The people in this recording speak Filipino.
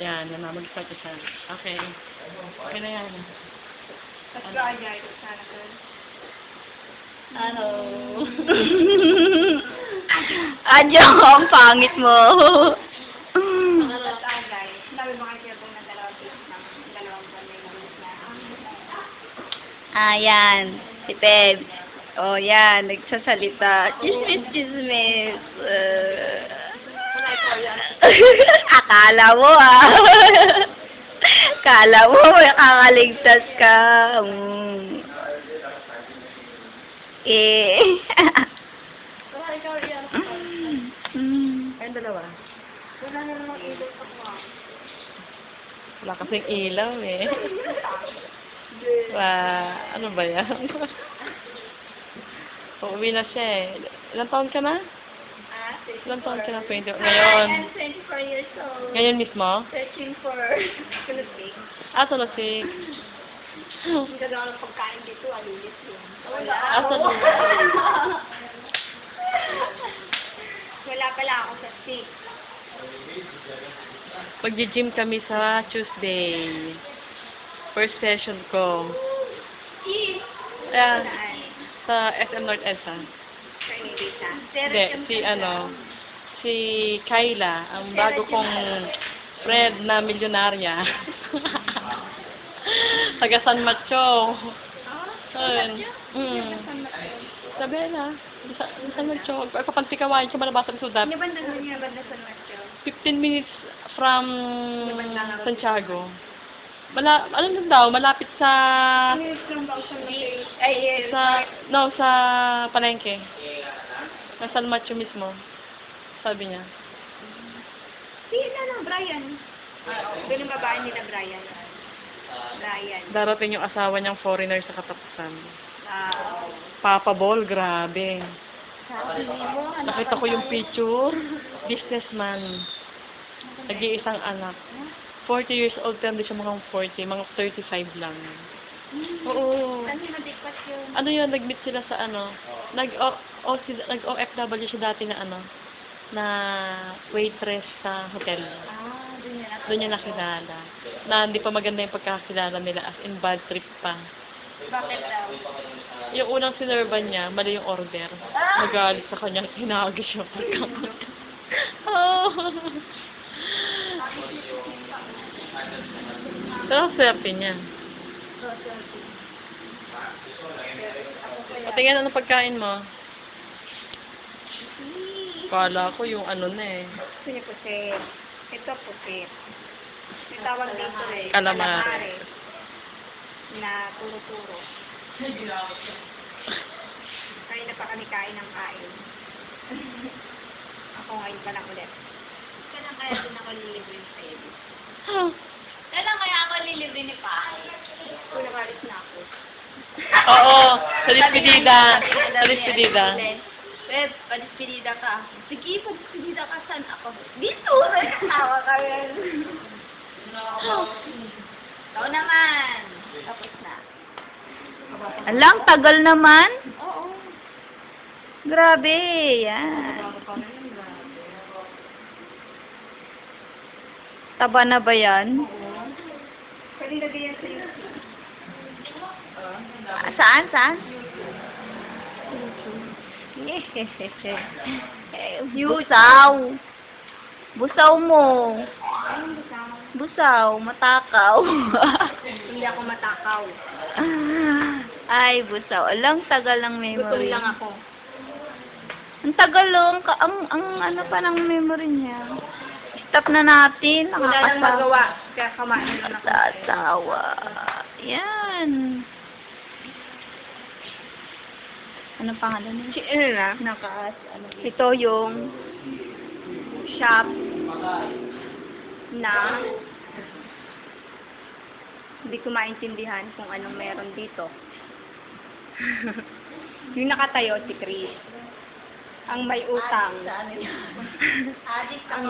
Yan, namamag-start na siya. Okay. Okay na yan. Let's go, guys. Ano? Adyo, ang pangit mo. Let's go, guys. Sabi mo kasi ako na dalawang buwan na Ayan, si Peb. Oh, yan, nagsasalita. Chismis. Akala mo, Akala mo, makakaligtas ka. Wala, ikaw yan. Ayun, dalawa. Wala na namang ilot ako. Wala kasing ilaw eh. Ano ba yan? Uuwi na siya eh. Ilang taon ka na? Ilang taon ka na? 20. Ngayon. I'm 24 years old. Ngayon mismo? Searching for kulusik. Tulusik. Ang gagawa ng pagkain dito, alilis yun. Tulusik. Wala pala ako sa stick. Mag-gym kami sa Tuesday. First session ko. Ayan. Sa SM North EDSA. Hindi, si Kyla, ang bago kong friend na milyonarya. Taga San Mateo. Sa Bella. Sa San Mateo. Pagpapantikawain siya malabasan sa Udap. Ano ba na San Mateo? 15 minutes from Santiago. Ano lang daw, malapit sa... sa Palengke. Sa San Mateo mismo. Sabi niya. Brian. Doon yung babae nila, Brian. Darating yung asawa niyang foreigner sa katapusan. Wow. Papa Ball, grabe. Sabi mo, Nakita ko yung picture. Businessman. Nag-iisang anak. 40 years old, pero hindi siya mga 40. Mga 35 lang. Oo. Saan yung nadikpat yun? Ano yun, nag-meet sila sa ano, nag-OFW siya dati na ano, na waitress sa hotel. Doon niya nakilala. Na hindi pa maganda yung pagkakilala nila, as in bad trip pa. Bakit daw? Yung unang sinerban niya, mali yung order. Nagalit sa kanya, tinagis siya pagkakas. Pero ang swerte niya. Patingin, ano pagkain mo? Kala ko yung ano na eh. Sino pusit? Ito pusit. May tawag dito eh. Calamari. Na turo-turo. Kaya na pa kami kain ng kain. Ako ngayon pa lang ulit. Kailan kaya din ako lilibre ni Pedi? Kailan kaya ako lilibre ni Pai? Kung nakalis na ako. Oo, sa despedida. Sa despedida. Beb, padispedida ka. Sige, padispedida ka. Saan ako? Dito! Nagkatawa ka rin. Ikaw naman. Tapos na. Alang, tagal naman. Oo. Grabe, yan. Taba na ba yan? Kanina din yan sa Saan? Busaw. Busaw mo. Busaw, matakaw. Hindi ako matakaw. Ay, busaw. Alang, tagal ng Gutom memory. lang ako. Ang tagal lang. Ang ano pa ng memory niya. Stop na natin. Wala nang magawa. Kaya kamain na ako. Nakakasawa. Yan. Ano pangalan niya? Ano na? Ito yung Shop na hindi ko maintindihan kung anong meron dito. Yung nakatayo si Chris. Ang may utang. Ang